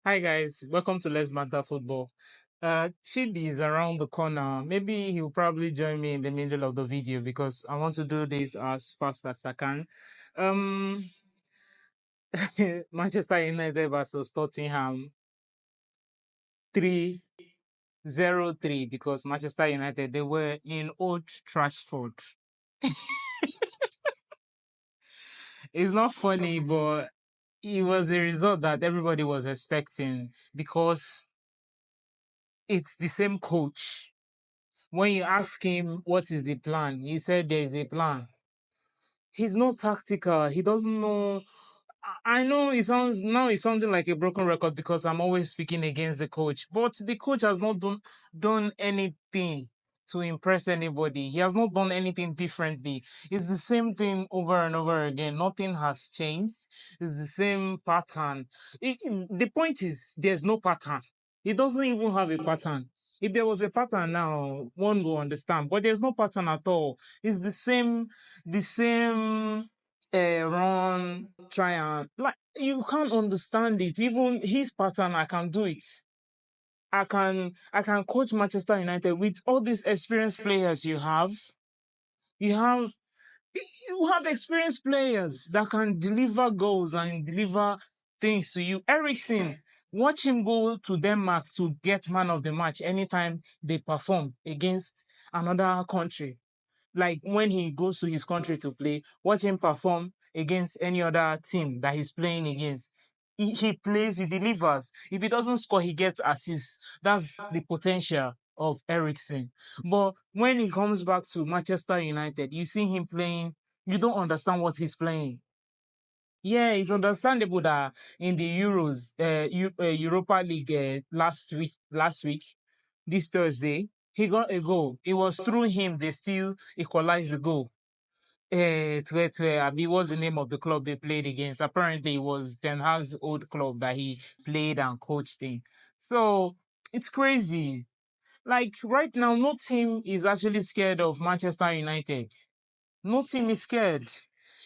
Hi guys, welcome to Let's Banter Football. Chidi is around the corner. Maybe he'll probably join me in the middle of the video because I want to do this as fast as I can. Um, Manchester United versus Tottenham 3-0-3 because Manchester United they were in Old Trafford. It's not funny, but it was a result that everybody was expecting because it's the same coach. When you ask him what is the plan, he said there is a plan. He's not tactical. He doesn't know. I know it's sounding like a broken record because I'm always speaking against the coach, but the coach has not done anything to impress anybody. He has not done anything differently. It's the same thing over and over again. Nothing has changed. It's the same pattern. The point is there's no pattern. He doesn't even have a pattern. If there was a pattern now, one will understand. But there's no pattern at all. It's the same run, try and like you can't understand it. Even his pattern, I can do it. I can coach Manchester United with all these experienced players you have. You have you have experienced players that can deliver goals and deliver things to you. Eriksen, watch him go to Denmark to get man of the match anytime they perform against another country. Like when he goes to his country to play, watch him perform against any other team that he's playing against. He plays, he delivers. If he doesn't score, he gets assists. That's the potential of Eriksen. But when he comes back to Manchester United, you see him playing, you don't understand what he's playing. Yeah, it's understandable that in the Europa League last week, this Thursday, he got a goal. It was through him they still equalized the goal. Abi, what's the name of the club they played against? Apparently, it was Ten Hag's old club that he played and coached in. So it's crazy. Like right now, no team is actually scared of Manchester United. No team is scared.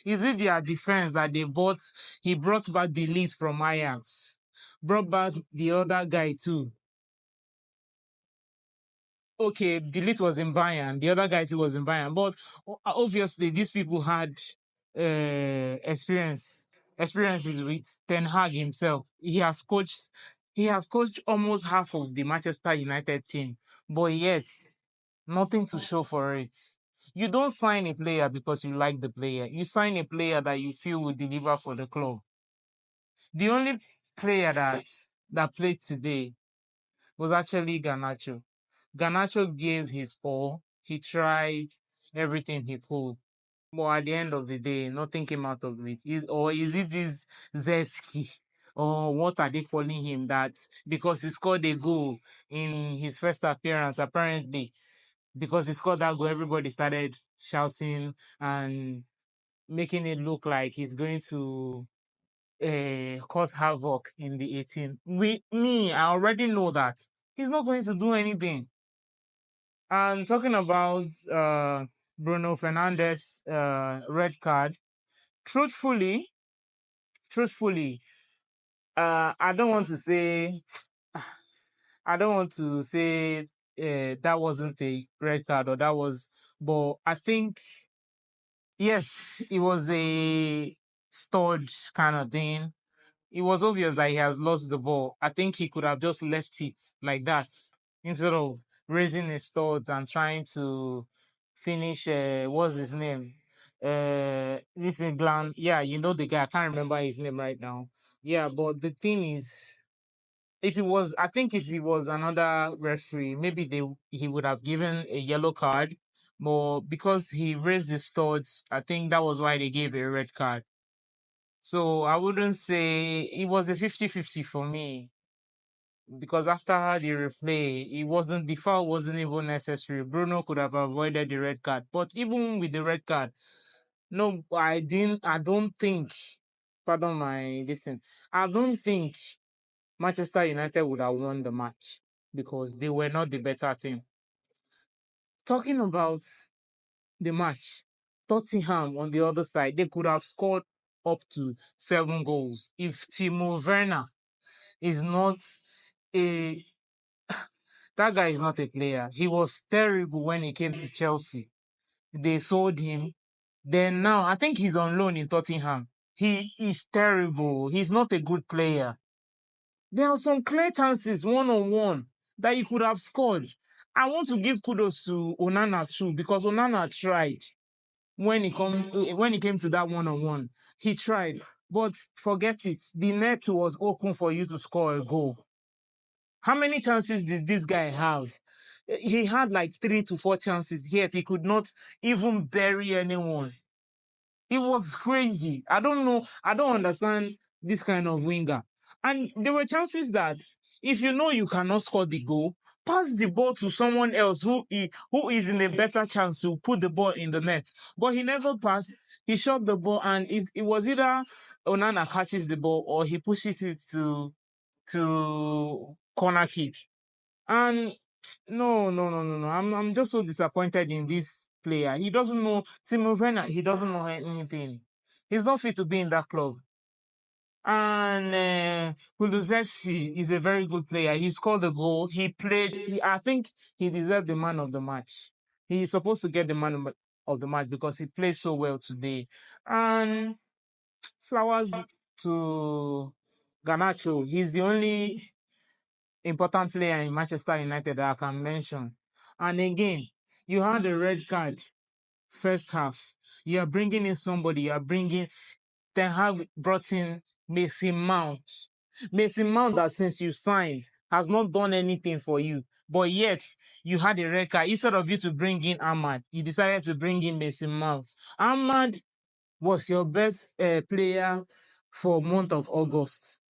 Is it their defense that they bought? He brought back the lead from Ajax, brought back the other guy too. Okay, the lead was in Bayern, the other guy too was in Bayern, but obviously these people had experiences with Ten Hag himself. He has coached almost half of the Manchester United team, but yet nothing to show for it. You don't sign a player because you like the player. You sign a player that you feel will deliver for the club. The only player that played today was actually Garnacho. Garnacho gave his all. He tried everything he could. But at the end of the day, nothing came out of it. Is it this Zeski? Or what are they calling him? That because he scored a goal in his first appearance, apparently, because he scored that goal, everybody started shouting and making it look like he's going to cause havoc in the 18. I already know that he's not going to do anything. And talking about Bruno Fernandes red card, truthfully, truthfully, I don't want to say, I don't want to say that wasn't a red card or that was, but I think yes, it was a stud kind of thing. It was obvious that he has lost the ball. I think he could have just left it like that instead of raising his thoughts and trying to finish. What's his name? This is Glenn. Yeah, you know the guy. I can't remember his name right now. Yeah, but the thing is, I think if he was another referee, maybe he would have given a yellow card. But because he raised his thoughts, I think that was why they gave a red card. So I wouldn't say it was a 50-50 for me because after the replay, the foul wasn't even necessary. Bruno could have avoided the red card. But even with the red card, no, I don't think, pardon my listen, I don't think Manchester United would have won the match because they were not the better team. Talking about the match, Tottenham on the other side, they could have scored up to 7 goals if Timo Werner is not a that guy is not a player. He was terrible when he came to Chelsea. They sold him. Then now I think he's on loan in Tottenham. He is terrible. He's not a good player. There are some clear chances one on one that he could have scored. I want to give kudos to Onana too because Onana tried when he came to that one on one. He tried, but forget it. The net was open for you to score a goal. How many chances did this guy have? He had like 3 to 4 chances, yet he could not even bury anyone. It was crazy. I don't know. I don't understand this kind of winger. And there were chances that if you know you cannot score the goal, pass the ball to someone else who is in a better chance to put the ball in the net. But he never passed. He shot the ball, and it was either Onana catches the ball or he pushes it to corner kick. And no. I'm just so disappointed in this player. He doesn't know Timo Werner. He doesn't know anything. He's not fit to be in that club. And Kulusevski is a very good player. He scored the goal. He played. I think he deserved the man of the match. He's supposed to get the man of the match because he played so well today. And flowers to Garnacho. He's the only important player in Manchester United that I can mention. And again, you had a red card first half. You are bringing in somebody. You are bringing Ten Hag brought in Mason Mount. Mason Mount that since you signed has not done anything for you. But yet, you had a red card. Instead of you to bring in Ahmad, you decided to bring in Mason Mount. Ahmad was your best player for month of August.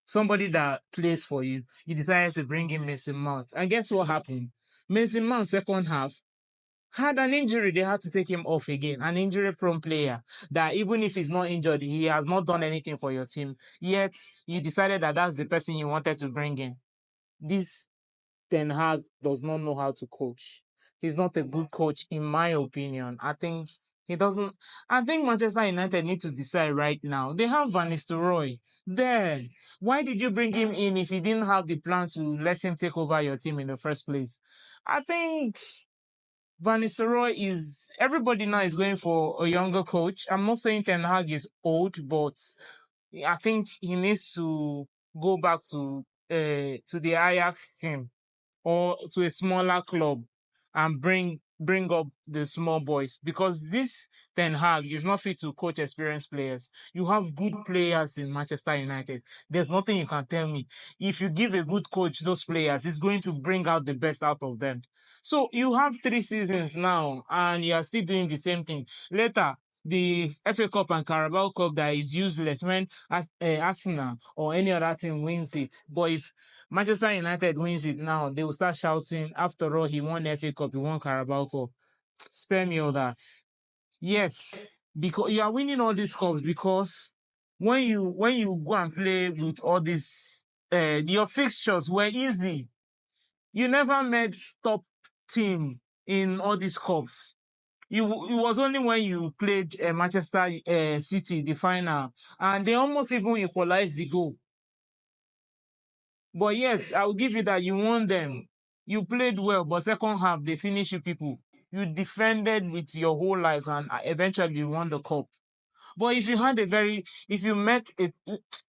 Somebody that plays for you. You decided to bring in Mason Mount. And guess what happened? Mason Mount, second half, had an injury. They had to take him off again. An injury-prone player that even if he's not injured, he has not done anything for your team. Yet, you decided that that's the person you wanted to bring in. This Ten Hag does not know how to coach. He's not a good coach, in my opinion. I think he doesn't. I think Manchester United need to decide right now. They have Van Nistelrooy there. Why did you bring him in if you didn't have the plan to let him take over your team in the first place? I think Van Nistelrooy is. Everybody now is going for a younger coach. I'm not saying Ten Hag is old, but I think he needs to go back to the Ajax team or to a smaller club and bring up the small boys because this Ten Hag is not fit to coach experienced players. You have good players in Manchester United. There's nothing you can tell me. If you give a good coach those players, it's going to bring out the best out of them. So you have 3 seasons now and you are still doing the same thing. Later, the FA Cup and Carabao Cup that is useless when Arsenal or any other team wins it. But if Manchester United wins it now, they will start shouting, after all, he won FA Cup, he won Carabao Cup. Spare me all that. Yes, because you are winning all these cups because when you go and play with all these, your fixtures were easy. You never met top team in all these cups. It was only when you played Manchester City, the final, and they almost even equalized the goal. But yet, I will give you that you won them. You played well, but second half, they finished you people. You defended with your whole lives and eventually you won the cup. But if you met it,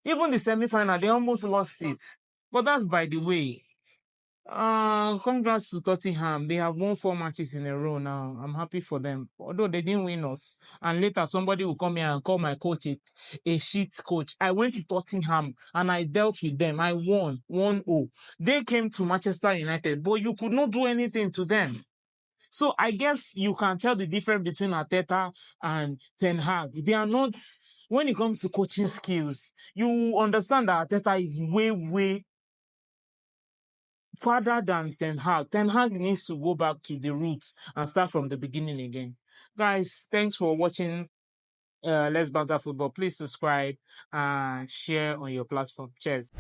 even the semi-final, they almost lost it. But that's by the way. Congrats to Tottenham. They have won 4 matches in a row now. I'm happy for them. Although they didn't win us. And later somebody will come here and call my coach a shit coach. I went to Tottenham and I dealt with them. I won 1-0. They came to Manchester United, but you could not do anything to them. So I guess you can tell the difference between Arteta and Ten Hag. They are not, when it comes to coaching skills, you understand that Arteta is way further than Ten Hag. Ten Hag needs to go back to the roots and start from the beginning again. Guys, thanks for watching Let's Banter Football. Please subscribe and share on your platform. Cheers.